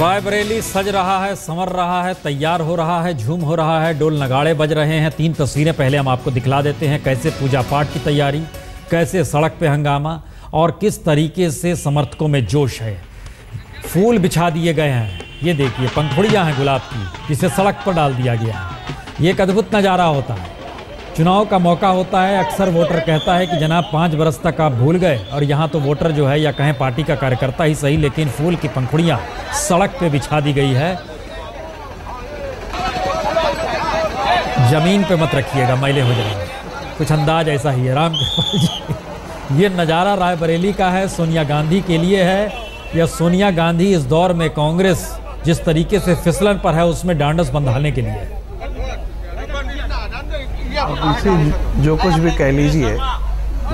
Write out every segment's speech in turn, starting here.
रायबरेली सज रहा है, संवर रहा है, तैयार हो रहा है, झूम हो रहा है, डोल नगाड़े बज रहे हैं। 3 तस्वीरें पहले हम आपको दिखला देते हैं, कैसे पूजा पाठ की तैयारी, कैसे सड़क पे हंगामा और किस तरीके से समर्थकों में जोश है। फूल बिछा दिए गए हैं, ये देखिए पंखुड़ियाँ हैं गुलाब की, जिसे सड़क पर डाल दिया गया है। ये एक अद्भुत नज़ारा होता है। चुनाव का मौका होता है, अक्सर वोटर कहता है कि जनाब 5 बरस तक आप भूल गए, और यहाँ तो वोटर जो है या कहें पार्टी का कार्यकर्ता ही सही, लेकिन फूल की पंखुड़ियाँ सड़क पे बिछा दी गई है। जमीन पे मत रखिएगा, मैले हो जाएंगे, कुछ अंदाज ऐसा ही है। राम जी, ये नज़ारा रायबरेली का है, सोनिया गांधी के लिए है, या सोनिया गांधी इस दौर में कांग्रेस जिस तरीके से फिसलन पर है उसमें डांडस बंधाने के लिए है। जो कुछ भी कह लीजिए,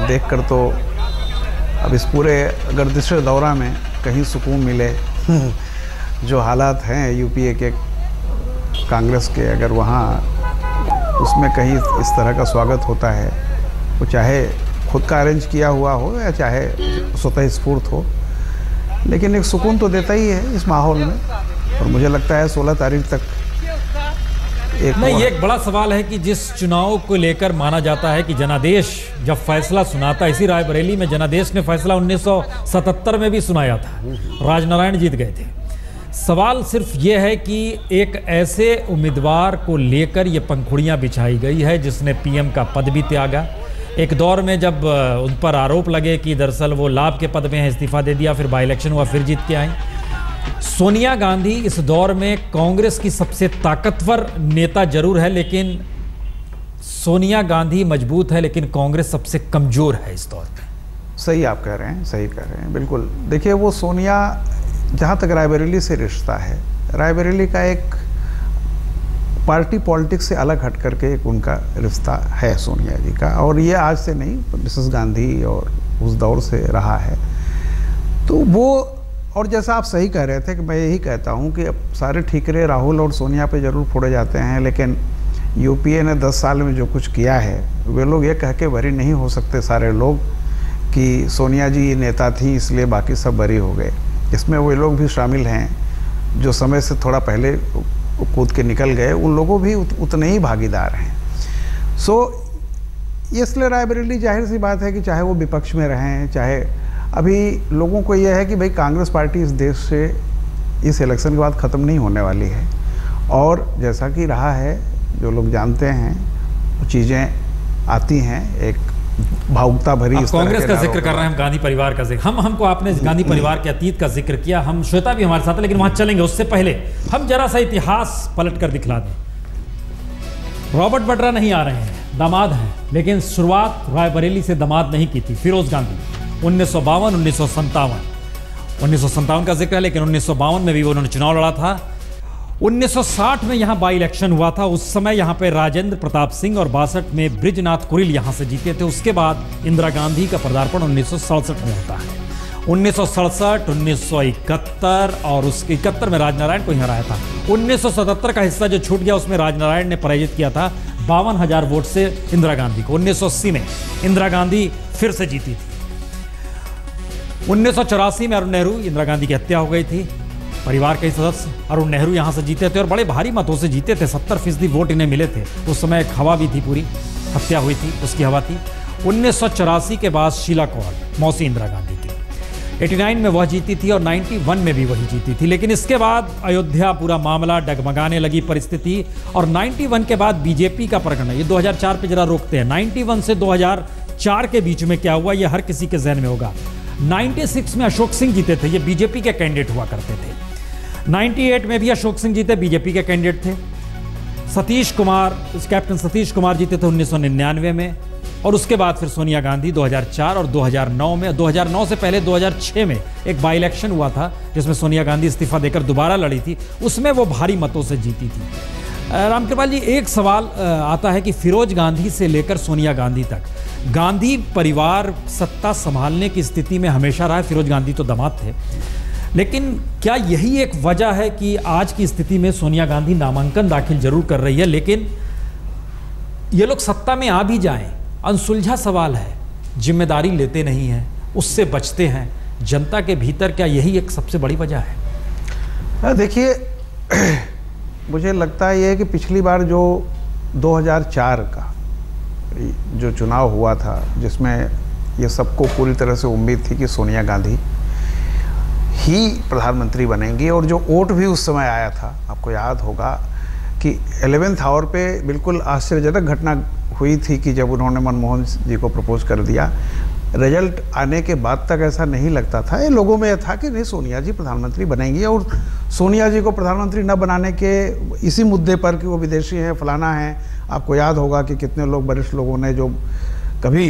देखकर तो अब इस पूरे गर्दिश दौरा में कहीं सुकून मिले। जो हालात हैं यूपीए के कांग्रेस के, अगर वहाँ उसमें कहीं इस तरह का स्वागत होता है, वो चाहे खुद का अरेंज किया हुआ हो या चाहे स्वतः स्फूर्त हो, लेकिन एक सुकून तो देता ही है इस माहौल में। और मुझे लगता है 16 तारीख तक नहीं, एक बड़ा सवाल है कि जिस चुनाव को लेकर माना जाता है कि जनादेश जब फैसला सुनाता, इसी रायबरेली में जनादेश ने फैसला 1977 में भी सुनाया था, राजनारायण जीत गए थे। सवाल सिर्फ ये है कि एक ऐसे उम्मीदवार को लेकर ये पंखुड़ियाँ बिछाई गई है जिसने पीएम का पद भी त्यागा। एक दौर में जब उन पर आरोप लगे कि दरअसल वो लाभ के पद में है, इस्तीफा दे दिया, फिर बाई इलेक्शन हुआ, फिर जीत के आई। सोनिया गांधी इस दौर में कांग्रेस की सबसे ताकतवर नेता जरूर है, लेकिन सोनिया गांधी मजबूत है, लेकिन कांग्रेस सबसे कमजोर है इस दौर में। सही आप कह रहे हैं, सही कह रहे हैं, बिल्कुल। देखिए, वो सोनिया, जहाँ तक रायबरेली से रिश्ता है, रायबरेली का एक पार्टी पॉलिटिक्स से अलग हट करके एक उनका रिश्ता है सोनिया जी का, और ये आज से नहीं, मिसेस गांधी और उस दौर से रहा है। तो वो, और जैसा आप सही कह रहे थे कि मैं यही कहता हूं कि अब सारे ठीकरे राहुल और सोनिया पे ज़रूर फोड़े जाते हैं, लेकिन यूपीए ने 10 साल में जो कुछ किया है, वे लोग ये कह के बरी नहीं हो सकते सारे लोग कि सोनिया जी नेता थी इसलिए बाकी सब बरी हो गए। इसमें वे लोग भी शामिल हैं जो समय से थोड़ा पहले कूद के निकल गए, उन लोगों भी उतने ही भागीदार हैं। इसलिए रायबरेली, जाहिर सी बात है कि चाहे वो विपक्ष में रहें, चाहे अभी लोगों को यह है कि भाई कांग्रेस पार्टी इस देश से इस इलेक्शन के बाद ख़त्म नहीं होने वाली है, और जैसा कि रहा है, जो लोग जानते हैं, वो चीज़ें आती हैं, एक भावुकता भरी। कांग्रेस का जिक्र कर रहे हैं हम, गांधी परिवार का जिक्र, हमको आपने गांधी परिवार के अतीत का जिक्र किया, हम श्वेता भी हमारे साथ है, लेकिन वहाँ चलेंगे उससे पहले हम जरा सा इतिहास पलट कर दिखला दें। रॉबर्ट वड्रा नहीं आ रहे हैं, दामाद हैं, लेकिन शुरुआत रायबरेली से दामाद नहीं की थी। फिरोज गांधी 1952, 1957 का जिक्र है, लेकिन 1952 में भी उन्होंने चुनाव लड़ा था। 1960 में यहाँ बाई इलेक्शन हुआ था, उस समय यहाँ पे राजेंद्र प्रताप सिंह, और 62 में बृजनाथ कुरिल यहाँ से जीते थे। उसके बाद इंदिरा गांधी का पदार्पण 1967 में होता है। 1967, 1971 और उसके 71 में राजनारायण को ही हराया था। 1977 का हिस्सा जो छूट गया उसमें राजनारायण ने पराजित किया था 52,000 वोट से इंदिरा गांधी को। 1980 में इंदिरा गांधी फिर से जीती थी। 1984 में अरुण नेहरू, इंदिरा गांधी की हत्या हो गई थी, परिवार के सदस्य अरुण नेहरू यहां से जीते थे और बड़े भारी मतों से जीते थे, 70% वोट इन्हें मिले थे। उस समय एक हवा भी थी, पूरी हत्या हुई थी, उसकी हवा थी। 1984 के बाद शीला कौल, मौसी इंदिरा गांधी की, 89 में वह जीती थी और 91 में भी वही जीती थी। लेकिन इसके बाद अयोध्या पूरा मामला डगमगाने लगी परिस्थिति, और 91 के बाद बीजेपी का प्रकरण, ये 2004 पे जरा रोकते हैं। 91 से 2004 के बीच में क्या हुआ, ये हर किसी के जहन में होगा। 96 में अशोक सिंह जीते थे, ये बीजेपी के कैंडिडेट हुआ करते थे। 98 में भी अशोक सिंह जीते, बीजेपी के कैंडिडेट थे। सतीश कुमार, कैप्टन सतीश कुमार जीते थे 1999 में, और उसके बाद फिर सोनिया गांधी 2004 और 2009 में। 2009 से पहले 2006 में एक बाई इलेक्शन हुआ था जिसमें सोनिया गांधी इस्तीफा देकर दोबारा लड़ी थी, उसमें वो भारी मतों से जीती थी। रामकृपाल जी, एक सवाल आता है कि फिरोज गांधी से लेकर सोनिया गांधी तक गांधी परिवार सत्ता संभालने की स्थिति में हमेशा रहा है। फिरोज गांधी तो दामाद थे, लेकिन क्या यही एक वजह है कि आज की स्थिति में सोनिया गांधी नामांकन दाखिल जरूर कर रही है, लेकिन ये लोग सत्ता में आ भी जाएं, अनसुलझा सवाल है, जिम्मेदारी लेते नहीं हैं, उससे बचते हैं, जनता के भीतर क्या यही एक सबसे बड़ी वजह है? देखिए, मुझे लगता है ये कि पिछली बार जो 2004 का जो चुनाव हुआ था, जिसमें ये सबको पूरी तरह से उम्मीद थी कि सोनिया गांधी ही प्रधानमंत्री बनेंगी, और जो वोट भी उस समय आया था, आपको याद होगा कि 11th आवर पे बिल्कुल आश्चर्यजनक घटना हुई थी कि जब उन्होंने मनमोहन जी को प्रपोज कर दिया, रिजल्ट आने के बाद तक ऐसा नहीं लगता था, ये लोगों में यह था कि नहीं सोनिया जी प्रधानमंत्री बनेंगी। और सोनिया जी को प्रधानमंत्री न बनाने के इसी मुद्दे पर कि वो विदेशी हैं, फलाना है, आपको याद होगा कि कितने लोग, वरिष्ठ लोगों ने जो कभी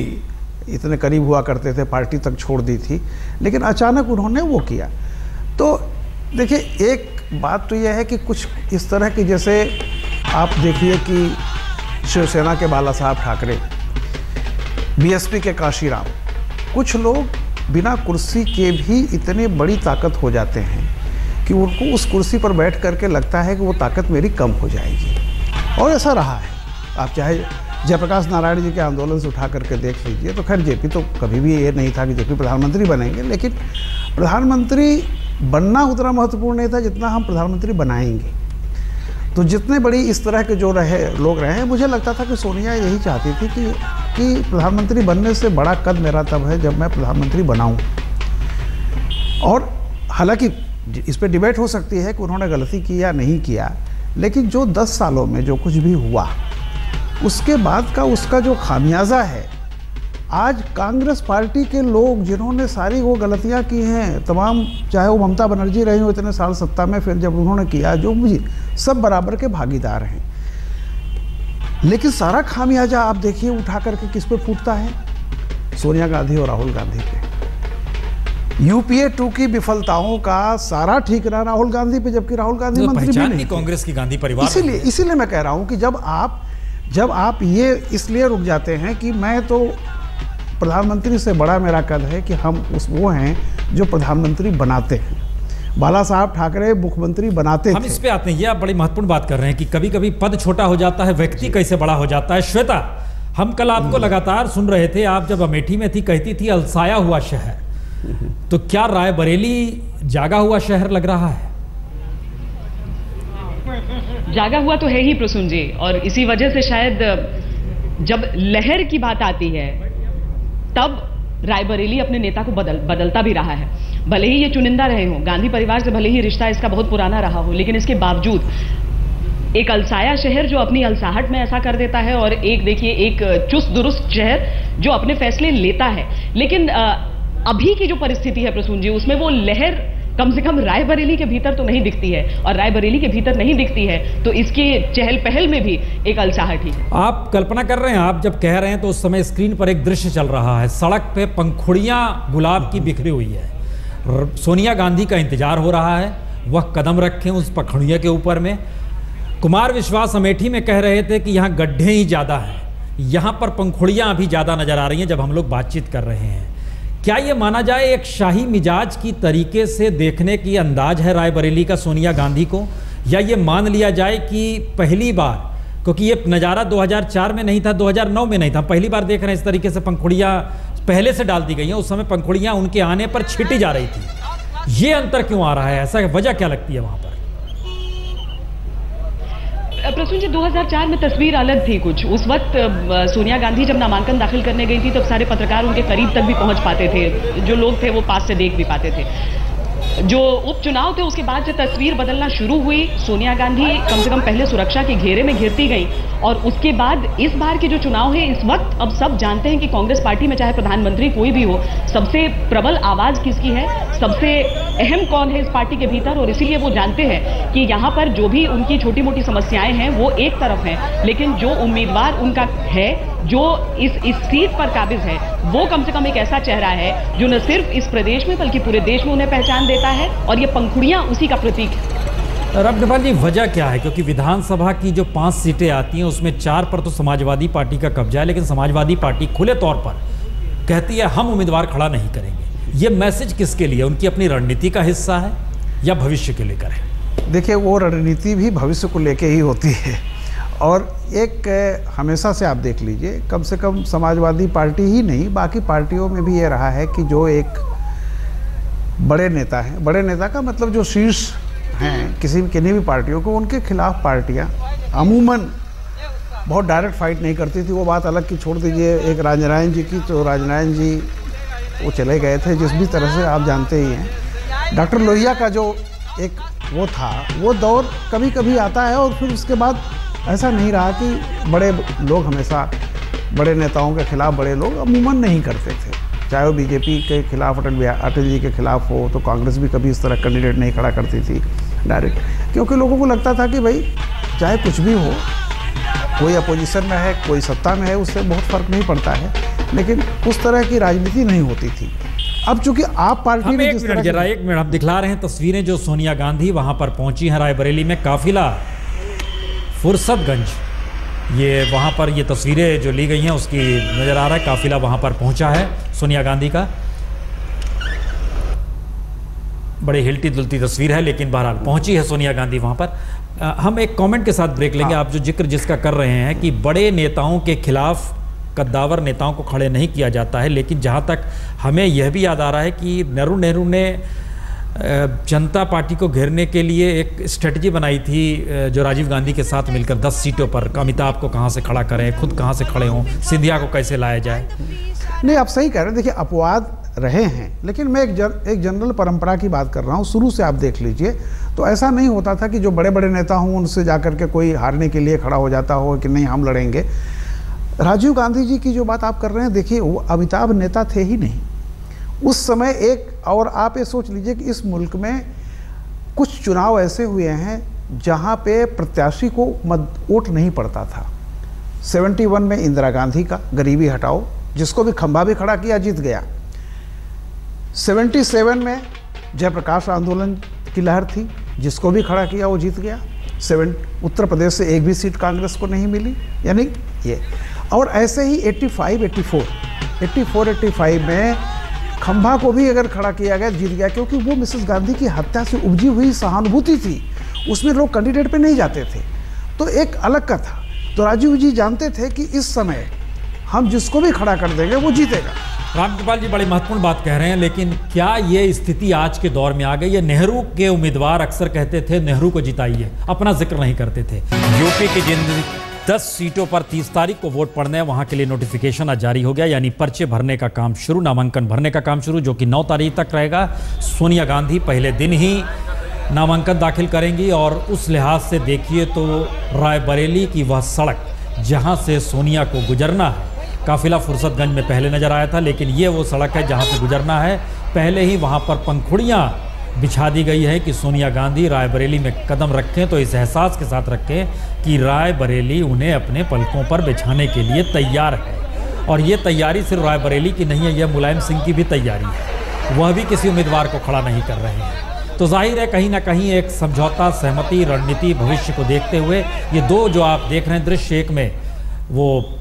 इतने करीब हुआ करते थे पार्टी तक छोड़ दी थी, लेकिन अचानक उन्होंने वो किया। तो देखिए, एक बात तो यह है कि कुछ इस तरह की, जैसे आप देखिए कि शिवसेना के बाला साहब ठाकरे, बीएसपी के काशीराम, कुछ लोग बिना कुर्सी के भी इतने बड़ी ताकत हो जाते हैं कि उनको उस कुर्सी पर बैठ करके लगता है कि वो ताकत मेरी कम हो जाएगी, और ऐसा रहा है। आप चाहे जयप्रकाश नारायण जी के आंदोलन से उठा करके देख लीजिए, तो खैर जेपी तो कभी भी ये नहीं था कि जेपी प्रधानमंत्री बनेंगे, लेकिन प्रधानमंत्री बनना उतना महत्वपूर्ण नहीं था जितना हम प्रधानमंत्री बनाएंगे। तो जितने बड़ी इस तरह के जो लोग रहे हैं, मुझे लगता था कि सोनिया यही चाहती थी कि प्रधानमंत्री बनने से बड़ा कद मेरा तब है जब मैं प्रधानमंत्री बनाऊं। और हालांकि इस पर डिबेट हो सकती है कि उन्होंने गलती की या नहीं किया, लेकिन जो 10 सालों में जो कुछ भी हुआ उसके बाद का उसका जो खामियाजा है, आज कांग्रेस पार्टी के लोग जिन्होंने सारी वो गलतियां की हैं, तमाम, चाहे वो ममता बनर्जी रही हो इतने साल सत्ता में, फिर जब उन्होंने किया जो भी, सब बराबर के भागीदार हैं। लेकिन सारा खामियाजा आप देखिए उठा करके किस पे फूटता है? सोनिया गांधी और राहुल गांधी पे। यूपीए 2 की विफलताओं का सारा ठिकाना राहुल गांधी पे, जबकि राहुल गांधी मंत्री भी नहीं, कांग्रेस की गांधी परिवार। इसीलिए मैं कह रहा हूं कि जब आप ये इसलिए रुक जाते हैं कि मैं तो प्रधानमंत्री से बड़ा मेरा कद है कि हम वो हैं जो प्रधानमंत्री बनाते हैं। बाला साहब ठाकरे मुख्यमंत्री बनाते थे। हम इस पे आते हैं, ये आप बड़ी महत्वपूर्ण बात कर रहे हैं कि कभी कभी पद छोटा हो जाता है, व्यक्ति कैसे बड़ा हो जाता है। श्वेता, हम कल आपको लगातार सुन रहे थे, आप जब अमेठी में थी कहती थी अलसाया हुआ शहर, तो क्या रायबरेली जागा हुआ शहर लग रहा है? जागा हुआ तो है ही प्रसून जी, और इसी वजह से शायद जब लहर की बात आती है तब रायबरेली अपने नेता को बदलता भी रहा है। भले ही ये चुनिंदा रहे हों, गांधी परिवार से भले ही रिश्ता इसका बहुत पुराना रहा हो, लेकिन इसके बावजूद एक अलसाया शहर जो अपनी अलसाहट में ऐसा कर देता है, और एक देखिए एक चुस्त दुरुस्त शहर जो अपने फैसले लेता है। लेकिन अभी की जो परिस्थिति है प्रसून जी, उसमें वो लहर कम से कम रायबरेली के भीतर तो नहीं दिखती है, और रायबरेली के भीतर नहीं दिखती है तो इसके चहल पहल में भी एक अलसाहट ही है। आप कल्पना कर रहे हैं, आप जब कह रहे हैं तो उस समय स्क्रीन पर एक दृश्य चल रहा है, सड़क पे पंखुड़ियां गुलाब की बिखरी हुई है, सोनिया गांधी का इंतजार हो रहा है, वह कदम रखें उस पंखुड़िया के ऊपर में। कुमार विश्वास अमेठी में कह रहे थे कि यहाँ गड्ढे ही ज़्यादा हैं, यहाँ पर पंखुड़ियाँ अभी ज़्यादा नज़र आ रही हैं जब हम लोग बातचीत कर रहे हैं। क्या ये माना जाए एक शाही मिजाज की तरीके से देखने की अंदाज है रायबरेली का सोनिया गांधी को, या ये मान लिया जाए कि पहली बार, क्योंकि ये नज़ारा 2004 में नहीं था, 2009 में नहीं था, पहली बार देख रहे हैं इस तरीके से पंखुड़ियाँ पहले से डाल दी गई हैं, उस समय पंखुड़ियाँ उनके आने पर छिटी जा रही थी। ये अंतर क्यों आ रहा है, ऐसा वजह क्या लगती है वहाँ पर? प्रसून जी, 2004 में तस्वीर अलग थी कुछ। उस वक्त सोनिया गांधी जब नामांकन दाखिल करने गई थी तब सारे पत्रकार उनके करीब तक भी पहुंच पाते थे, जो लोग थे वो पास से देख भी पाते थे। जो उपचुनाव थे उसके बाद जो तस्वीर बदलना शुरू हुई, सोनिया गांधी कम से कम पहले सुरक्षा के घेरे में घिरती गई, और उसके बाद इस बार के जो चुनाव है, इस वक्त अब सब जानते हैं कि कांग्रेस पार्टी में चाहे प्रधानमंत्री कोई भी हो, सबसे प्रबल आवाज किसकी है, सबसे अहम कौन है इस पार्टी के भीतर, और इसीलिए वो जानते हैं कि यहाँ पर जो भी उनकी छोटी मोटी समस्याएं हैं वो एक तरफ हैं, लेकिन जो उम्मीदवार उनका है, जो इस सीट पर काबिज है, वो कम से कम एक ऐसा चेहरा है जो न सिर्फ इस प्रदेश में बल्कि पूरे देश में उन्हें पहचान देता है, और ये पंखुड़ियां उसी का प्रतीक है। रबनेवाल जी, वजह क्या है? क्योंकि विधानसभा की जो 5 सीटें आती हैं उसमें 4 पर तो समाजवादी पार्टी का कब्जा है, लेकिन समाजवादी पार्टी खुले तौर पर कहती है हम उम्मीदवार खड़ा नहीं करेंगे। ये मैसेज किसके लिए? उनकी अपनी रणनीति का हिस्सा है या भविष्य के लेकर है? देखिए, वो रणनीति भी भविष्य को लेके ही होती है, और एक हमेशा से आप देख लीजिए, कम से कम समाजवादी पार्टी ही नहीं, बाकी पार्टियों में भी ये रहा है कि जो एक बड़े नेता हैं, बड़े नेता का मतलब जो शीर्ष हैं किन्हीं भी पार्टियों को, उनके खिलाफ पार्टियां अमूमन बहुत डायरेक्ट फाइट नहीं करती थी। वो बात अलग की छोड़ दीजिए एक राजनारायण जी की, तो राजनारायण जी वो चले गए थे जिस भी तरह से, आप जानते ही हैं। डॉक्टर लोहिया का जो एक वो था, वो दौर कभी कभी आता है और फिर उसके बाद ऐसा नहीं रहा कि बड़े लोग हमेशा बड़े नेताओं के खिलाफ बड़े लोग अमूमन नहीं करते थे। चाहे वो बीजेपी के खिलाफ अटल जी के खिलाफ हो, तो कांग्रेस भी कभी इस तरह कैंडिडेट नहीं खड़ा करती थी डायरेक्ट, क्योंकि लोगों को लगता था कि भाई चाहे कुछ भी हो, कोई अपोजिशन में है कोई सत्ता में है, उससे बहुत फर्क नहीं पड़ता है, लेकिन उस तरह की राजनीति नहीं होती थी। अब चूंकि आप पार्टी में एक मिनट हम दिखला रहे हैं तस्वीरें जो सोनिया गांधी वहां पर पहुंची हैं रायबरेली में, काफिला फुर्सतगंज, ये वहाँ पर ये तस्वीरें जो ली गई हैं उसकी नज़र आ रहा है, काफिला वहाँ पर पहुँचा है सोनिया गांधी का। बड़ी हिलती दुलती तस्वीर है, लेकिन बहरहाल पहुँची है सोनिया गांधी वहाँ पर। हम एक कमेंट के साथ ब्रेक लेंगे। आप जो जिक्र जिसका कर रहे हैं कि बड़े नेताओं के खिलाफ कद्दावर नेताओं को खड़े नहीं किया जाता है, लेकिन जहाँ तक हमें यह भी याद आ रहा है कि नेहरू ने जनता पार्टी को घेरने के लिए एक स्ट्रेटजी बनाई थी जो राजीव गांधी के साथ मिलकर 10 सीटों पर, अमिताभ को कहां से खड़ा करें, खुद कहां से खड़े हों, सिंधिया को कैसे लाया जाए। नहीं, आप सही कह रहे हैं। देखिए अपवाद रहे हैं, लेकिन मैं एक जनरल परंपरा की बात कर रहा हूं। शुरू से आप देख लीजिए तो ऐसा नहीं होता था कि जो बड़े बड़े नेता हों उनसे जाकर के कोई हारने के लिए खड़ा हो जाता हो कि नहीं हम लड़ेंगे। राजीव गांधी जी की जो बात आप कर रहे हैं, देखिए वो अमिताभ नेता थे ही नहीं उस समय एक, और आप ये सोच लीजिए कि इस मुल्क में कुछ चुनाव ऐसे हुए हैं जहां पे प्रत्याशी को वोट नहीं पड़ता था। 71 में इंदिरा गांधी का गरीबी हटाओ, जिसको भी खंभा भी खड़ा किया जीत गया। 77 में जयप्रकाश आंदोलन की लहर थी, जिसको भी खड़ा किया वो जीत गया। उत्तर प्रदेश से एक भी सीट कांग्रेस को नहीं मिली, यानी ये। और ऐसे ही 85 में खंभा को भी अगर खड़ा किया गया जीत गया, क्योंकि वो मिसेस गांधी की हत्या से उपजी हुई सहानुभूति थी, उसमें लोग कैंडिडेट पे नहीं जाते थे, तो एक अलग का था। तो राजीव जी जानते थे कि इस समय हम जिसको भी खड़ा कर देंगे वो जीतेगा। रामकृपाल जी बड़ी महत्वपूर्ण बात कह रहे हैं, लेकिन क्या ये स्थिति आज के दौर में आ गई है? नेहरू के उम्मीदवार अक्सर कहते थे नेहरू को जिताइए, अपना जिक्र नहीं करते थे। यूपी की जिन 10 सीटों पर 30 तारीख को वोट पड़ने हैं, वहां के लिए नोटिफिकेशन आज जारी हो गया, यानी पर्चे भरने का काम शुरू, नामांकन भरने का काम शुरू, जो कि 9 तारीख तक रहेगा। सोनिया गांधी पहले दिन ही नामांकन दाखिल करेंगी, और उस लिहाज से देखिए तो रायबरेली की वह सड़क जहां से सोनिया को गुजरना है, काफिला फुर्सतगंज में पहले नजर आया था, लेकिन ये वो सड़क है जहां से गुजरना है। पहले ही वहां पर पंखुड़ियां बिछा दी गई है कि सोनिया गांधी रायबरेली में कदम रखें तो इस एहसास के साथ रखें कि रायबरेली उन्हें अपने पलकों पर बिछाने के लिए तैयार है। और ये तैयारी सिर्फ रायबरेली की नहीं है, यह मुलायम सिंह की भी तैयारी है, वह भी किसी उम्मीदवार को खड़ा नहीं कर रहे हैं। तो जाहिर है कहीं ना कहीं एक समझौता, सहमति, रणनीति, भविष्य को देखते हुए ये दो जो आप देख रहे हैं दृश्य, एक में वो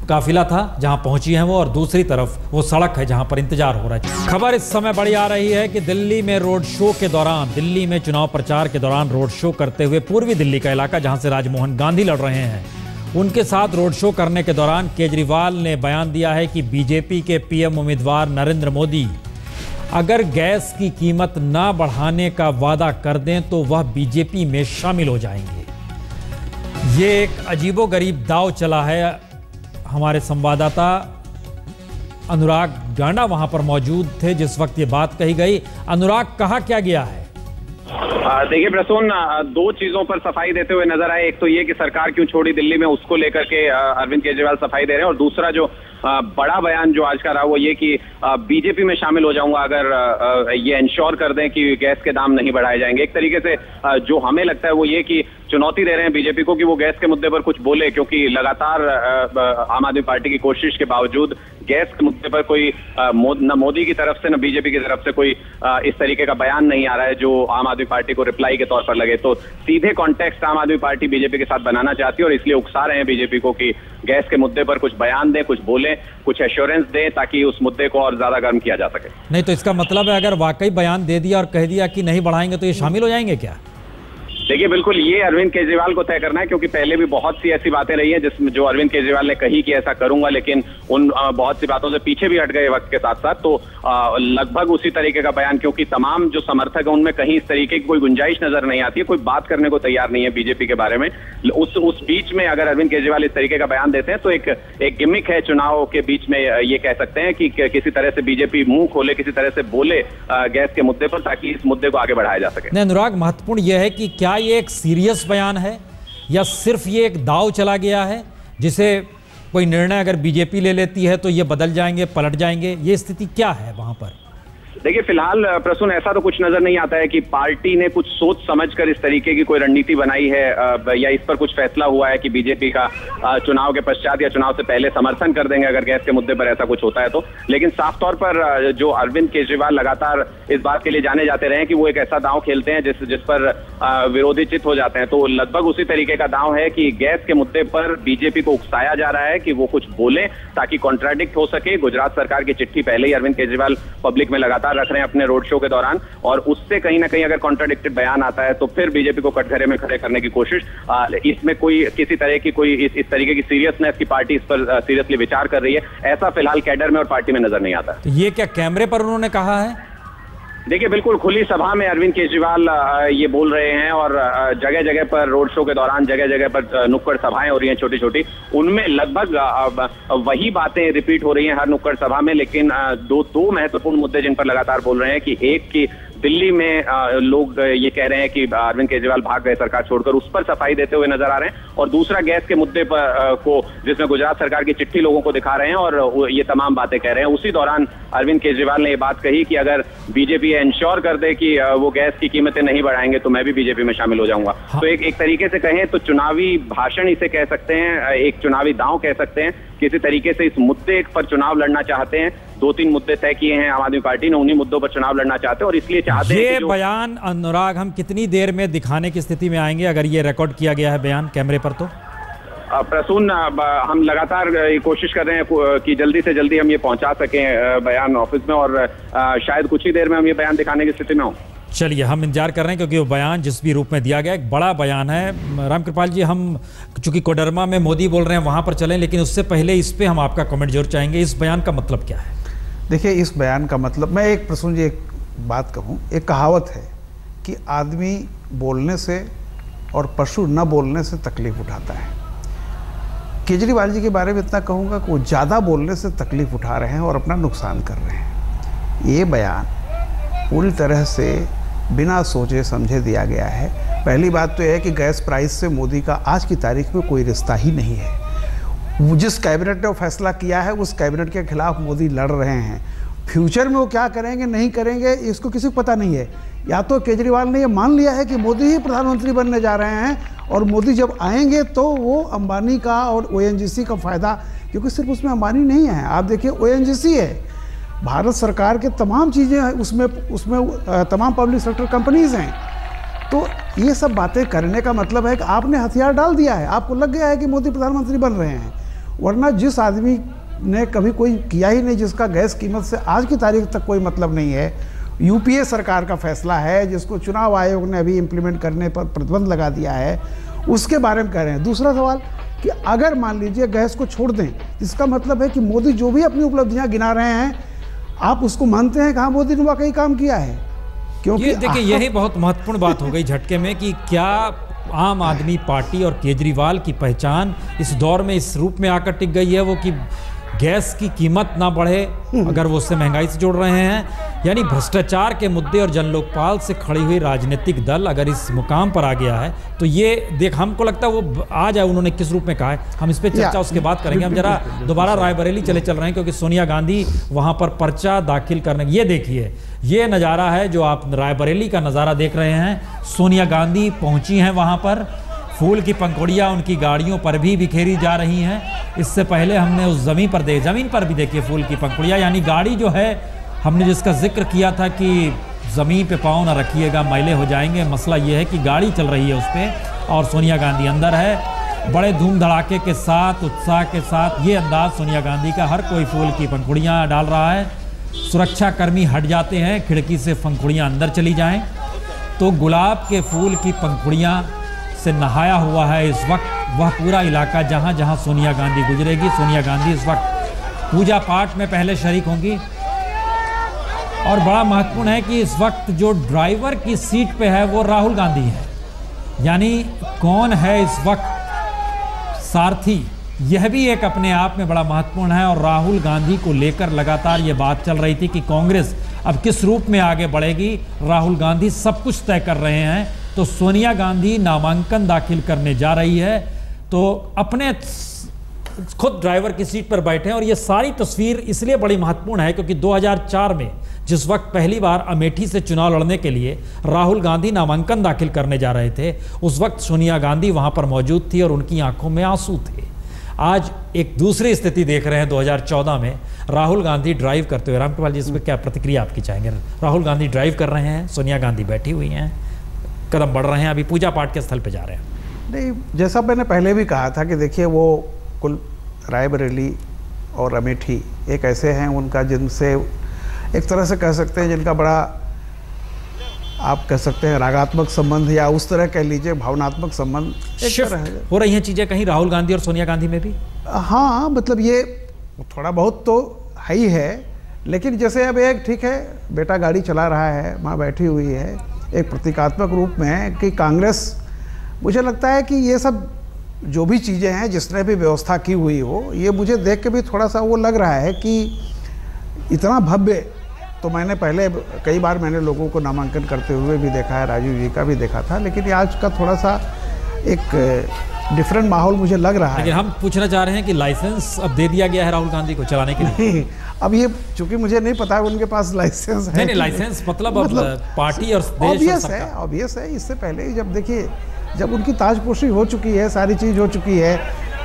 काफिला था जहां पहुंची है वो, और दूसरी तरफ वो सड़क है जहां पर इंतजार हो रहा है। खबर इस समय बड़ी आ रही है कि दिल्ली में रोड शो के दौरान, दिल्ली में चुनाव प्रचार के दौरान रोड शो करते हुए पूर्वी दिल्ली का इलाका जहां से राजमोहन गांधी लड़ रहे हैं, उनके साथ रोड शो करने के दौरान केजरीवाल ने बयान दिया है कि बीजेपी के पीएम उम्मीदवार नरेंद्र मोदी अगर गैस की कीमत ना बढ़ाने का वादा कर दें तो वह बीजेपी में शामिल हो जाएंगे। ये एक अजीबोगरीब दांव चला है। हमारे संवाददाता अनुराग गांडा वहां पर मौजूद थे जिस वक्त ये बात कही गई। अनुराग, कहा क्या गया है? देखिए प्रसून, 2 चीजों पर सफाई देते हुए नजर आए। एक तो ये कि सरकार क्यों छोड़ी दिल्ली में, उसको लेकर के अरविंद केजरीवाल सफाई दे रहे हैं, और दूसरा जो बड़ा बयान जो आज का रहा वो ये कि बीजेपी में शामिल हो जाऊंगा अगर ये इंश्योर कर दें कि गैस के दाम नहीं बढ़ाए जाएंगे। एक तरीके से जो हमें लगता है वो ये कि चुनौती दे रहे हैं बीजेपी को कि वो गैस के मुद्दे पर कुछ बोले, क्योंकि लगातार आम आदमी पार्टी की कोशिश के बावजूद गैस के मुद्दे पर कोई न मोदी की तरफ से न बीजेपी की तरफ से कोई इस तरीके का बयान नहीं आ रहा है जो आम आदमी पार्टी को रिप्लाई के तौर पर लगे। तो सीधे कॉन्टेक्स्ट आम आदमी पार्टी बीजेपी के साथ बनाना चाहती है, और इसलिए उकसा रहे हैं बीजेपी को कि गैस के मुद्दे पर कुछ बयान दें, कुछ बोलें, कुछ एश्योरेंस दें, ताकि उस मुद्दे को और ज्यादा गर्म किया जा सके। नहीं तो इसका मतलब है अगर वाकई बयान दे दिया और कह दिया कि नहीं बढ़ाएंगे तो ये शामिल हो जाएंगे क्या? देखिए बिल्कुल ये अरविंद केजरीवाल को तय करना है, क्योंकि पहले भी बहुत सी ऐसी बातें रही हैं जिसमें जो अरविंद केजरीवाल ने कही कि ऐसा करूंगा, लेकिन उन बहुत सी बातों से पीछे भी हट गए वक्त के साथ साथ। तो लगभग उसी तरीके का बयान, क्योंकि तमाम जो समर्थक है उनमें कहीं इस तरीके की कोई गुंजाइश नजर नहीं आती है, कोई बात करने को तैयार नहीं है बीजेपी के बारे में। उस बीच में अगर अरविंद केजरीवाल इस तरीके का बयान देते हैं तो एक गिमिक है चुनाव के बीच में, ये कह सकते हैं कि किसी तरह से बीजेपी मुंह खोले, किसी तरह से बोले गैस के मुद्दे पर, ताकि इस मुद्दे को आगे बढ़ाया जा सके। अनुराग, महत्वपूर्ण यह है कि क्या ये एक सीरियस बयान है या सिर्फ ये एक दाव चला गया है, जिसे कोई निर्णय अगर बीजेपी ले लेती है तो ये बदल जाएंगे, पलट जाएंगे, ये स्थिति क्या है वहां पर? देखिए फिलहाल प्रसून ऐसा तो कुछ नजर नहीं आता है कि पार्टी ने कुछ सोच समझकर इस तरीके की कोई रणनीति बनाई है या इस पर कुछ फैसला हुआ है कि बीजेपी का चुनाव के पश्चात या चुनाव से पहले समर्थन कर देंगे अगर गैस के मुद्दे पर ऐसा कुछ होता है तो। लेकिन साफ तौर पर जो अरविंद केजरीवाल लगातार इस बात के लिए जाने जाते रहे कि वो एक ऐसा दांव खेलते हैं जिस पर विरोधी चित हो जाते हैं, तो लगभग उसी तरीके का दांव है कि गैस के मुद्दे पर बीजेपी को उकसाया जा रहा है कि वो कुछ बोले ताकि कॉन्ट्राडिक्ट हो सके। गुजरात सरकार की चिट्ठी पहले ही अरविंद केजरीवाल पब्लिक में लगातार रख रहे हैं अपने रोड शो के दौरान, और उससे कहीं ना कहीं अगर कॉन्ट्राडिक्टेड बयान आता है तो फिर बीजेपी को कटघरे में खड़े करने की कोशिश। इसमें कोई किसी तरह की कोई इस तरीके की सीरियसनेस की पार्टी इस पर सीरियसली विचार कर रही है, ऐसा फिलहाल कैडर में और पार्टी में नजर नहीं आता। तो ये क्या कैमरे पर उन्होंने कहा है? देखिए बिल्कुल खुली सभा में अरविंद केजरीवाल ये बोल रहे हैं, और जगह जगह पर रोड शो के दौरान जगह जगह पर नुक्कड़ सभाएं हो रही हैं छोटी छोटी, उनमें लगभग वही बातें रिपीट हो रही हैं हर नुक्कड़ सभा में। लेकिन दो महत्वपूर्ण मुद्दे जिन पर लगातार बोल रहे हैं कि एक की दिल्ली में लोग ये कह रहे हैं कि अरविंद केजरीवाल भाग गए सरकार छोड़कर, उस पर सफाई देते हुए नजर आ रहे हैं, और दूसरा गैस के मुद्दे पर को जिसमें गुजरात सरकार की चिट्ठी लोगों को दिखा रहे हैं और ये तमाम बातें कह रहे हैं। उसी दौरान अरविंद केजरीवाल ने ये बात कही कि अगर बीजेपी इंश्योर कर दे कि वो गैस की कीमतें नहीं बढ़ाएंगे तो मैं भी बीजेपी में शामिल हो जाऊंगा। हाँ। तो एक तरीके से कहें तो चुनावी भाषण इसे कह सकते हैं, एक चुनावी दांव कह सकते हैं। किसी तरीके से इस मुद्दे पर चुनाव लड़ना चाहते हैं, 2-3 मुद्दे तय किए हैं आम आदमी पार्टी ने, उन्हीं मुद्दों पर चुनाव लड़ना चाहते हैं और इसलिए चाहते हैं ये बयान अनुराग हम कितनी देर में दिखाने की स्थिति में आएंगे अगर ये रिकॉर्ड किया गया है बयान कैमरे पर? तो प्रसून हम लगातार कोशिश कर रहे हैं कि जल्दी से जल्दी हम ये पहुंचा सकें बयान ऑफिस में, और शायद कुछ ही देर में हम ये बयान दिखाने की स्थिति में हों। चलिए हम इंतजार कर रहे हैं, क्योंकि वो बयान जिस भी रूप में दिया गया एक बड़ा बयान है। रामकृपाल जी, हम चूंकि कोडरमा में मोदी बोल रहे हैं वहां पर चलें, लेकिन उससे पहले इस पे हम आपका कमेंट जरूर चाहेंगे। इस बयान का मतलब क्या है? देखिए इस बयान का मतलब, मैं एक प्रसून जी एक बात कहूँ, एक कहावत है कि आदमी बोलने से और पशु न बोलने से तकलीफ उठाता है। केजरीवाल जी के बारे में इतना कहूँगा कि वो ज़्यादा बोलने से तकलीफ उठा रहे हैं और अपना नुकसान कर रहे हैं। ये बयान पूरी तरह से बिना सोचे समझे दिया गया है। पहली बात तो यह है कि गैस प्राइस से मोदी का आज की तारीख में कोई रिश्ता ही नहीं है। जिस कैबिनेट ने फैसला किया है उस कैबिनेट के खिलाफ मोदी लड़ रहे हैं। फ्यूचर में वो क्या करेंगे नहीं करेंगे इसको किसी को पता नहीं है। या तो केजरीवाल ने ये मान लिया है कि मोदी ही प्रधानमंत्री बनने जा रहे हैं, और मोदी जब आएंगे तो वो अंबानी का और ओएनजीसी का फ़ायदा, क्योंकि सिर्फ उसमें अंबानी नहीं है, आप देखिए ओएनजीसी है, भारत सरकार के तमाम चीज़ें हैं उसमें तमाम पब्लिक सेक्टर कंपनीज़ हैं। तो ये सब बातें करने का मतलब है कि आपने हथियार डाल दिया है, आपको लग गया है कि मोदी प्रधानमंत्री बन रहे हैं। वरना जिस आदमी ने कभी कोई किया ही नहीं, जिसका गैस कीमत से आज की तारीख तक कोई मतलब नहीं है, यूपीए सरकार का फैसला है जिसको चुनाव आयोग ने अभी इम्प्लीमेंट करने पर प्रतिबंध लगा दिया है, उसके बारे में कह रहे हैं। दूसरा सवाल कि अगर मान लीजिए गैस को छोड़ दें, इसका मतलब है कि मोदी जो भी अपनी उपलब्धियां गिना रहे हैं आप उसको मानते हैं कि हाँ मोदी ने वाकई काम किया है। क्योंकि देखिए यही बहुत महत्वपूर्ण बात हो गई झटके में कि क्या आम आदमी पार्टी और केजरीवाल की पहचान इस दौर में इस रूप में आकर टिक गई है वो कि गैस की कीमत ना बढ़े अगर वो उससे महंगाई से जोड़ रहे हैं। यानी भ्रष्टाचार के मुद्दे और जन लोकपाल से खड़ी हुई राजनीतिक दल अगर इस मुकाम पर आ गया है तो ये देख हमको लगता है वो आ जाए, उन्होंने किस रूप में कहा है हम इस पर चर्चा उसके बाद करेंगे। हम जरा दोबारा रायबरेली चल रहे हैं क्योंकि सोनिया गांधी वहाँ पर पर्चा दाखिल करने, ये देखिए ये नज़ारा है जो आप रायबरेली का नज़ारा देख रहे हैं। सोनिया गांधी पहुँची हैं वहाँ पर, फूल की पंखुड़ियाँ उनकी गाड़ियों पर भी बिखेरी जा रही हैं। इससे पहले हमने उस ज़मीन पर भी देखी फूल की पंखुड़ियाँ, यानी गाड़ी जो है हमने जिसका जिक्र किया था कि ज़मीन पे पाँव ना रखिएगा मैले हो जाएंगे, मसला ये है कि गाड़ी चल रही है उस पर और सोनिया गांधी अंदर है। बड़े धूम धड़ाके के साथ उत्साह के साथ ये अंदाज सोनिया गांधी का, हर कोई फूल की पंखुड़ियाँ डाल रहा है। सुरक्षाकर्मी हट जाते हैं, खिड़की से पंखुड़ियाँ अंदर चली जाएँ। तो गुलाब के फूल की पंखुड़ियाँ से नहाया हुआ है इस वक्त वह पूरा इलाका जहाँ जहाँ सोनिया गांधी गुजरेगी। सोनिया गांधी इस वक्त पूजा पाठ में पहले शरीक होंगी और बड़ा महत्वपूर्ण है कि इस वक्त जो ड्राइवर की सीट पे है वो राहुल गांधी है, यानी कौन है इस वक्त सारथी, यह भी एक अपने आप में बड़ा महत्वपूर्ण है। और राहुल गांधी को लेकर लगातार ये बात चल रही थी कि कांग्रेस अब किस रूप में आगे बढ़ेगी। राहुल गांधी सब कुछ तय कर रहे हैं, तो सोनिया गांधी नामांकन दाखिल करने जा रही है तो अपने खुद ड्राइवर की सीट पर बैठे हैं। और ये सारी तस्वीर इसलिए बड़ी महत्वपूर्ण है क्योंकि 2004 में जिस वक्त पहली बार अमेठी से चुनाव लड़ने के लिए राहुल गांधी नामांकन दाखिल करने जा रहे थे, उस वक्त सोनिया गांधी वहां पर मौजूद थी और उनकी आंखों में आंसू थे। आज एक दूसरी स्थिति देख रहे हैं 2014 में, राहुल गांधी ड्राइव करते हुए। रामकृपाल जी, इस पर क्या प्रतिक्रिया आपकी चाहेंगे? राहुल गांधी ड्राइव कर रहे हैं, सोनिया गांधी बैठी हुई हैं, कदम बढ़ रहे हैं, अभी पूजा पाठ के स्थल पर जा रहे हैं। नहीं, जैसा मैंने पहले भी कहा था कि देखिए वो कुल रायबरेली और अमेठी एक ऐसे हैं उनका जिनसे एक तरह से कह सकते हैं जिनका बड़ा आप कह सकते हैं रागात्मक संबंध या उस तरह कह लीजिए भावनात्मक संबंध एक तरह है। हो रही हैं चीज़ें कहीं राहुल गांधी और सोनिया गांधी में भी। हाँ, मतलब ये थोड़ा बहुत तो है ही है, लेकिन जैसे अब एक ठीक है बेटा गाड़ी चला रहा है, माँ बैठी हुई है, एक प्रतीकात्मक रूप में कि कांग्रेस, मुझे लगता है कि ये सब जो भी चीज़ें हैं जिसने भी व्यवस्था की हुई हो, ये मुझे देख के भी थोड़ा सा वो लग रहा है कि इतना भव्य तो मैंने पहले कई बार मैंने लोगों को नामांकन करते हुए भी देखा है, राजीव जी का भी देखा था, लेकिन आज का थोड़ा सा एक डिफरेंट माहौल मुझे लग रहा है। लेकिन हम पूछना चाह रहे हैं कि लाइसेंस अब दे दिया गया है राहुल गांधी को चलाने के लिए? अब ये चूंकि मुझे नहीं पता है उनके पास लाइसेंस है। नहीं, लाइसेंस मतलब पार्टी और देश ऑब्वियस है। इससे पहले जब देखिए जब उनकी ताजपोशी हो चुकी है, सारी चीज़ हो चुकी है,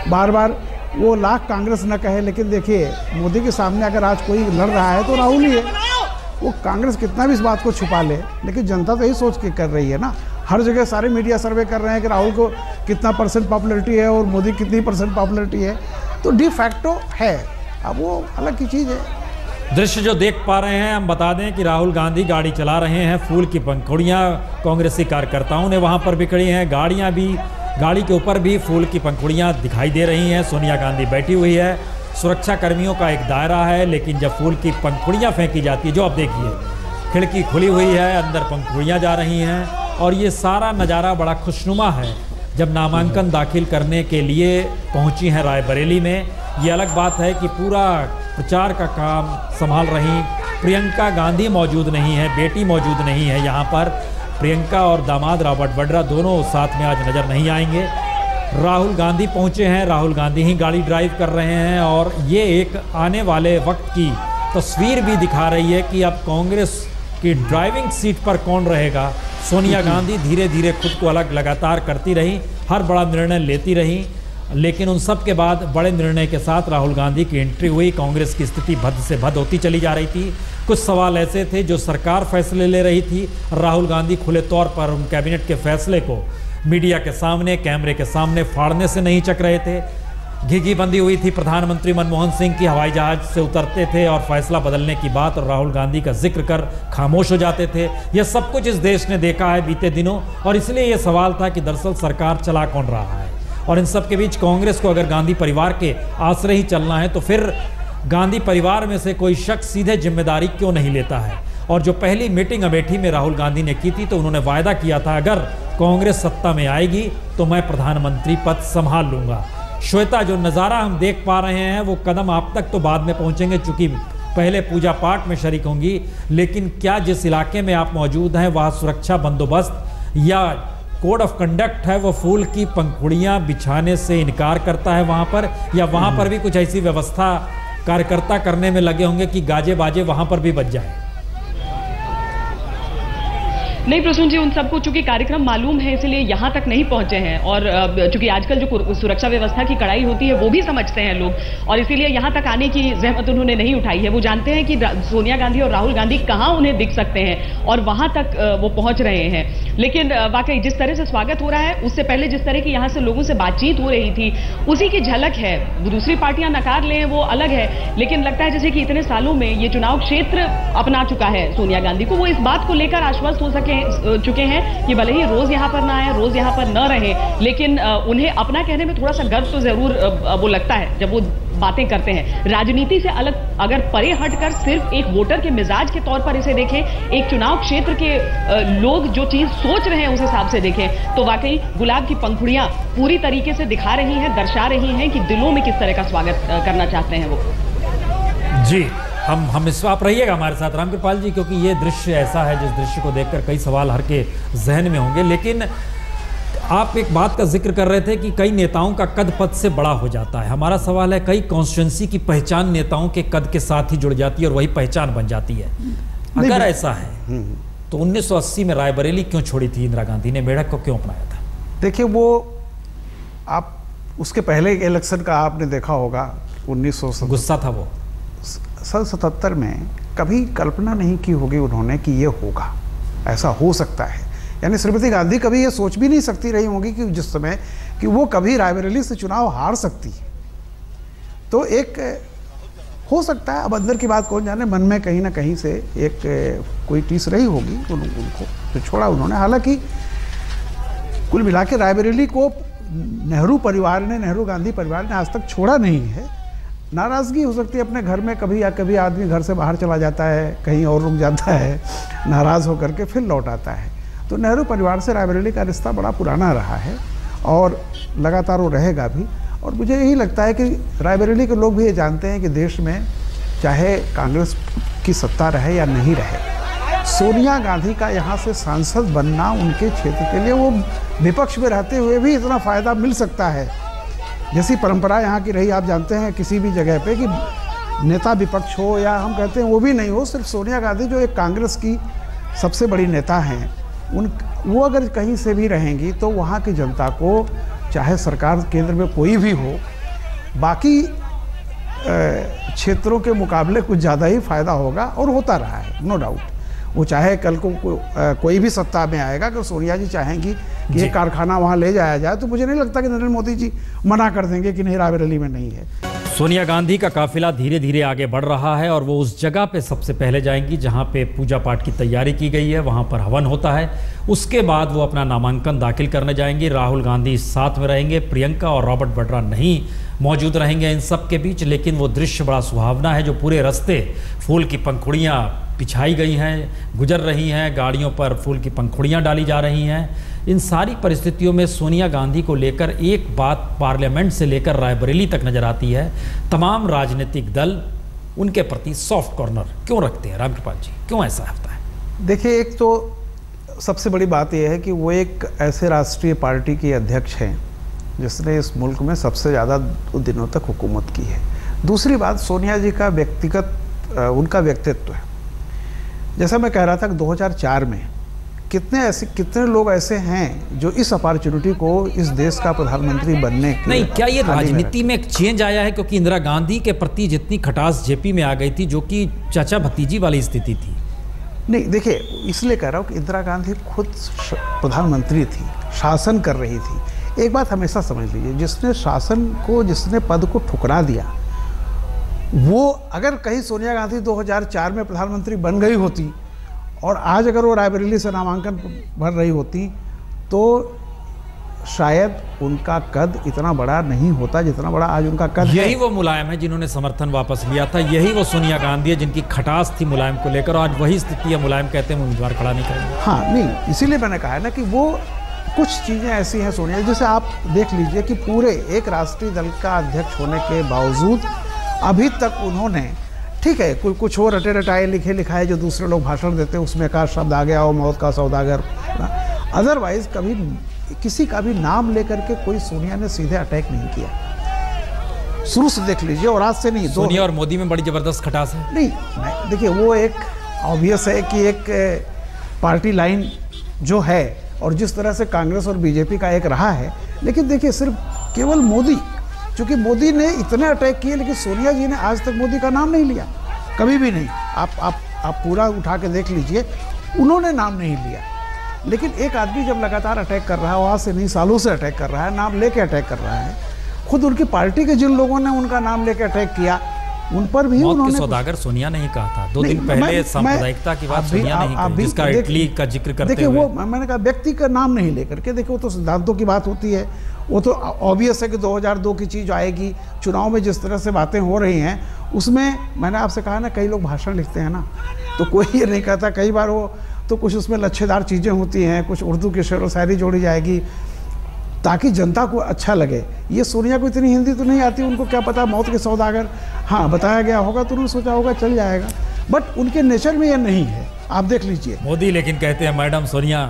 बार बार वो लाख कांग्रेस न कहे, लेकिन देखिए मोदी के सामने अगर आज कोई लड़ रहा है तो राहुल ही है। वो कांग्रेस कितना भी इस बात को छुपा ले, लेकिन जनता तो यही सोच के कर रही है ना। हर जगह सारे मीडिया सर्वे कर रहे हैं कि राहुल को कितना % पॉपुलरिटी है और मोदी कितनी % पॉपुलरिटी है, तो डी फैक्टो है। अब वो अलग की चीज़ है। दृश्य जो देख पा रहे हैं, हम बता दें कि राहुल गांधी गाड़ी चला रहे हैं, फूल की पंखुड़ियाँ कांग्रेसी कार्यकर्ताओं ने वहाँ पर बिखरी हैं, गाड़ियाँ भी, गाड़ी के ऊपर भी फूल की पंखुड़ियाँ दिखाई दे रही हैं। सोनिया गांधी बैठी हुई है, सुरक्षा कर्मियों का एक दायरा है, लेकिन जब फूल की पंखुड़ियाँ फेंकी जाती है, जो आप देखिए खिड़की खुली हुई है, अंदर पंखुड़ियाँ जा रही हैं और ये सारा नज़ारा बड़ा खुशनुमा है। जब नामांकन दाखिल करने के लिए पहुंची हैं रायबरेली में, ये अलग बात है कि पूरा प्रचार का काम संभाल रही प्रियंका गांधी मौजूद नहीं है, बेटी मौजूद नहीं है यहाँ पर। प्रियंका और दामाद रॉबर्ट वड्रा दोनों साथ में आज नज़र नहीं आएंगे। राहुल गांधी पहुँचे हैं, राहुल गांधी ही गाड़ी ड्राइव कर रहे हैं और ये एक आने वाले वक्त की तस्वीर भी दिखा रही है कि अब कांग्रेस की ड्राइविंग सीट पर कौन रहेगा। सोनिया गांधी धीरे धीरे खुद को अलग लगातार करती रही, हर बड़ा निर्णय लेती रही, लेकिन उन सब के बाद बड़े निर्णय के साथ राहुल गांधी की एंट्री हुई। कांग्रेस की स्थिति भद्द से भद्द होती चली जा रही थी। कुछ सवाल ऐसे थे जो सरकार फैसले ले रही थी, राहुल गांधी खुले तौर पर उन कैबिनेट के फैसले को मीडिया के सामने, कैमरे के सामने फाड़ने से नहीं चक रहे थे। घिघी बंदी हुई थी प्रधानमंत्री मनमोहन सिंह की, हवाई जहाज से उतरते थे और फैसला बदलने की बात और राहुल गांधी का जिक्र कर खामोश हो जाते थे। यह सब कुछ इस देश ने देखा है बीते दिनों और इसलिए यह सवाल था कि दरअसल सरकार चला कौन रहा है। और इन सब के बीच कांग्रेस को अगर गांधी परिवार के आश्रय ही चलना है तो फिर गांधी परिवार में से कोई शख्स सीधे जिम्मेदारी क्यों नहीं लेता है। और जो पहली मीटिंग अमेठी में राहुल गांधी ने की थी तो उन्होंने वायदा किया था अगर कांग्रेस सत्ता में आएगी तो मैं प्रधानमंत्री पद संभाल लूंगा। श्वेता, जो नज़ारा हम देख पा रहे हैं वो कदम आप तक तो बाद में पहुंचेंगे चूंकि पहले पूजा पाठ में शरीक होंगी, लेकिन क्या जिस इलाके में आप मौजूद हैं वहाँ सुरक्षा बंदोबस्त या कोड ऑफ कंडक्ट है वो फूल की पंखुड़ियाँ बिछाने से इनकार करता है वहाँ पर, या वहाँ पर भी कुछ ऐसी व्यवस्था कार्यकर्ता करने में लगे होंगे कि गाजे बाजे वहाँ पर भी बज जाए? नहीं प्रसून जी, उन सबको चूंकि कार्यक्रम मालूम है इसलिए यहाँ तक नहीं पहुंचे हैं और चूंकि आजकल जो सुरक्षा व्यवस्था की कड़ाई होती है वो भी समझते हैं लोग और इसीलिए यहाँ तक आने की जहमत उन्होंने नहीं उठाई है। वो जानते हैं कि सोनिया गांधी और राहुल गांधी कहाँ उन्हें दिख सकते हैं और वहाँ तक वो पहुँच रहे हैं। लेकिन वाकई जिस तरह से स्वागत हो रहा है उससे पहले जिस तरह की यहाँ से लोगों से बातचीत हो रही थी उसी की झलक है। दूसरी पार्टियां नकार लें वो अलग है, लेकिन लगता है जैसे कि इतने सालों में ये चुनाव क्षेत्र अपना चुका है सोनिया गांधी को, वो इस बात को लेकर आश्वस्त हो सके चुके हैं कि भले ही रोज यहाँ पर ना आए, रोज यहाँ पर न रहे, लेकिन उन्हें अपना कहने में थोड़ा सा गर्व तो जरूर वो लगता है जब वो बातें करते हैं। राजनीति से अलग अगर परे हटकर सिर्फ एक वोटर के मिजाज के तौर पर इसे देखें, एक चुनाव क्षेत्र के लोग जो चीज सोच रहे हैं उस हिसाब से देखें, तो वाकई गुलाब की पंखुड़ियां पूरी तरीके से दिखा रही हैं, दर्शा रही हैं कि दिलों में किस तरह का स्वागत करना चाहते हैं वो। जी, हम इस आप रहिएगा हमारे साथ रामकृपाल जी, क्योंकि ये दृश्य ऐसा है जिस दृश्य को देखकर कई सवाल हर के जहन में होंगे। लेकिन आप एक बात का जिक्र कर रहे थे कि कई नेताओं का कद पद से बड़ा हो जाता है। हमारा सवाल है, कई कॉन्स्टिट्यूंसी की पहचान नेताओं के कद के साथ ही जुड़ जाती है और वही पहचान बन जाती है। अगर ऐसा है तो 1980 में रायबरेली क्यों छोड़ी थी इंदिरा गांधी ने, मेढक को क्यों अपनाया था? देखिए, वो आप उसके पहले इलेक्शन का आपने देखा होगा, 1977 गुस्सा था वो। 77 में कभी कल्पना नहीं की होगी उन्होंने कि ये होगा, ऐसा हो सकता है। यानी श्रीमती गांधी कभी ये सोच भी नहीं सकती रही होंगी कि जिस समय कि वो कभी रायबरेली से चुनाव हार सकती है। तो एक हो सकता है, अब अंदर की बात कौन जाने, मन में कहीं ना कहीं से एक कोई टीस रही होगी उनको, तो छोड़ा उन्होंने। हालांकि कुल मिला के रायबरेली को नेहरू परिवार ने, नेहरू गांधी परिवार ने आज तक छोड़ा नहीं है। नाराज़गी हो सकती है अपने घर में, कभी या कभी आदमी घर से बाहर चला जाता है, कहीं और रुक जाता है, नाराज़ होकर के फिर लौट आता है। तो नेहरू परिवार से रायबरेली का रिश्ता बड़ा पुराना रहा है और लगातार वो रहेगा भी। और मुझे यही लगता है कि रायबरेली के लोग भी ये जानते हैं कि देश में चाहे कांग्रेस की सत्ता रहे या नहीं रहे, सोनिया गांधी का यहाँ से सांसद बनना उनके क्षेत्र के लिए, वो विपक्ष में रहते हुए भी इतना फ़ायदा मिल सकता है। जैसी परंपरा यहाँ की रही, आप जानते हैं किसी भी जगह पे कि नेता विपक्ष हो या हम कहते हैं वो भी नहीं हो, सिर्फ सोनिया गांधी जो एक कांग्रेस की सबसे बड़ी नेता हैं, वो अगर कहीं से भी रहेंगी तो वहाँ की जनता को, चाहे सरकार केंद्र में कोई भी हो, बाकी क्षेत्रों के मुकाबले कुछ ज़्यादा ही फायदा होगा और होता रहा है, नो डाउट। वो चाहे कल को कोई भी सत्ता में आएगा, अगर सोनिया जी चाहेंगी कि एक कारखाना वहाँ ले जाया जाए, तो मुझे नहीं लगता कि नरेंद्र मोदी जी मना कर देंगे कि नहीं, रायबरेली में नहीं है। सोनिया गांधी का काफिला धीरे धीरे आगे बढ़ रहा है और वो उस जगह पे सबसे पहले जाएंगी जहां पे पूजा पाठ की तैयारी की गई है, वहां पर हवन होता है। उसके बाद वो अपना नामांकन दाखिल करने जाएंगी। राहुल गांधी साथ में रहेंगे, प्रियंका और रॉबर्ट वड्रा नहीं मौजूद रहेंगे इन सब के बीच। लेकिन वो दृश्य बड़ा सुहावना है, जो पूरे रास्ते फूल की पंखुड़ियाँ बिछाई गई हैं, गुजर रही हैं, गाड़ियों पर फूल की पंखुड़ियाँ डाली जा रही हैं। इन सारी परिस्थितियों में सोनिया गांधी को लेकर एक बात पार्लियामेंट से लेकर रायबरेली तक नजर आती है, तमाम राजनीतिक दल उनके प्रति सॉफ्ट कॉर्नर क्यों रखते हैं? रामकृपाल जी, क्यों ऐसा होता है? देखिए, एक तो सबसे बड़ी बात यह है कि वो एक ऐसे राष्ट्रीय पार्टी के अध्यक्ष हैं जिसने इस मुल्क में सबसे ज़्यादा दिनों तक हुकूमत की है। दूसरी बात, सोनिया जी का व्यक्तिगत उनका व्यक्तित्व है। जैसा मैं कह रहा था कि 2004 में कितने लोग ऐसे हैं जो इस अपॉर्चुनिटी को इस देश का प्रधानमंत्री बनने के नहीं, क्या ये राजनीति में एक चेंज आया है? क्योंकि इंदिरा गांधी के प्रति जितनी खटास जेपी में आ गई थी, जो कि चाचा भतीजी वाली स्थिति थी। नहीं, देखिए, इसलिए कह रहा हूँ कि इंदिरा गांधी खुद प्रधानमंत्री थी, शासन कर रही थी। एक बात हमेशा समझ लीजिए, जिसने शासन को, जिसने पद को ठुकरा दिया, वो अगर कहीं सोनिया गांधी 2004 में प्रधानमंत्री बन गई होती और आज अगर वो रायबरेली से नामांकन भर रही होती, तो शायद उनका कद इतना बड़ा नहीं होता जितना बड़ा आज उनका कद है। यही वो मुलायम है जिन्होंने समर्थन वापस लिया था, यही वो सोनिया गांधी है जिनकी खटास थी मुलायम को लेकर, और आज वही स्थिति है, मुलायम कहते हैं उम्मीदवार खड़ा नहीं करेंगे। हाँ, नहीं, इसीलिए मैंने कहा है ना कि वो कुछ चीज़ें ऐसी हैं सोनिया, जैसे आप देख लीजिए कि पूरे एक राष्ट्रीय दल का अध्यक्ष होने के बावजूद अभी तक उन्होंने, ठीक है, कुछ और रटे रटाए लिखे लिखाए जो दूसरे लोग भाषण देते हैं उसमें का शब्द आ गया हो, मौत का सौदागर, अदरवाइज कभी किसी का भी नाम लेकर के कोई सोनिया ने सीधे अटैक नहीं किया, शुरू से देख लीजिए, और आज से नहीं। सोनिया और मोदी में बड़ी जबरदस्त खटास है। नहीं, देखिए, वो एक ऑब्वियस है कि एक पार्टी लाइन जो है और जिस तरह से कांग्रेस और बीजेपी का एक रहा है, लेकिन देखिए, सिर्फ केवल मोदी, क्योंकि मोदी ने इतने अटैक किए, लेकिन सोनिया जी ने आज तक मोदी का नाम नहीं लिया, कभी भी नहीं। आप पूरा उठा के देख लीजिए, उन्होंने नाम नहीं लिया। लेकिन एक आदमी जब लगातार अटैक कर रहा है, आज से नहीं सालों से अटैक कर रहा है, नाम लेके अटैक कर रहा है, खुद उनकी पार्टी के जिन लोगों ने उनका नाम लेके अटैक किया, उन पर भी मौत के उन्होंने सौदागर सोनिया ने ही कहा था 2 दिन नहीं, पहले सांप्रदायिकता की बात सोनिया ने ही कही, जिसका इटली का जिक्र करते देखिए हुए वो मैंने कहा व्यक्ति का नाम नहीं लेकर के, देखिए वो तो सिद्धांतों की बात होती है, वो तो ऑब्वियस है कि 2002 की चीज़ आएगी। चुनाव में जिस तरह से बातें हो रही हैं उसमें मैंने आपसे कहा ना, कई लोग भाषण लिखते हैं ना, तो कोई ये नहीं कहता, कई बार वो तो कुछ उसमें लच्छेदार चीज़ें होती हैं, कुछ उर्दू की शेर व शायरी जोड़ी जाएगी ताकि जनता को अच्छा लगे। ये सोनिया को इतनी हिंदी तो नहीं आती, उनको क्या पता मौत के सौदागर, हाँ बताया गया होगा तो उन्होंने सोचा होगा चल जाएगा, बट उनके नेचर में ये नहीं है, आप देख लीजिए। मोदी लेकिन कहते हैं मैडम सोनिया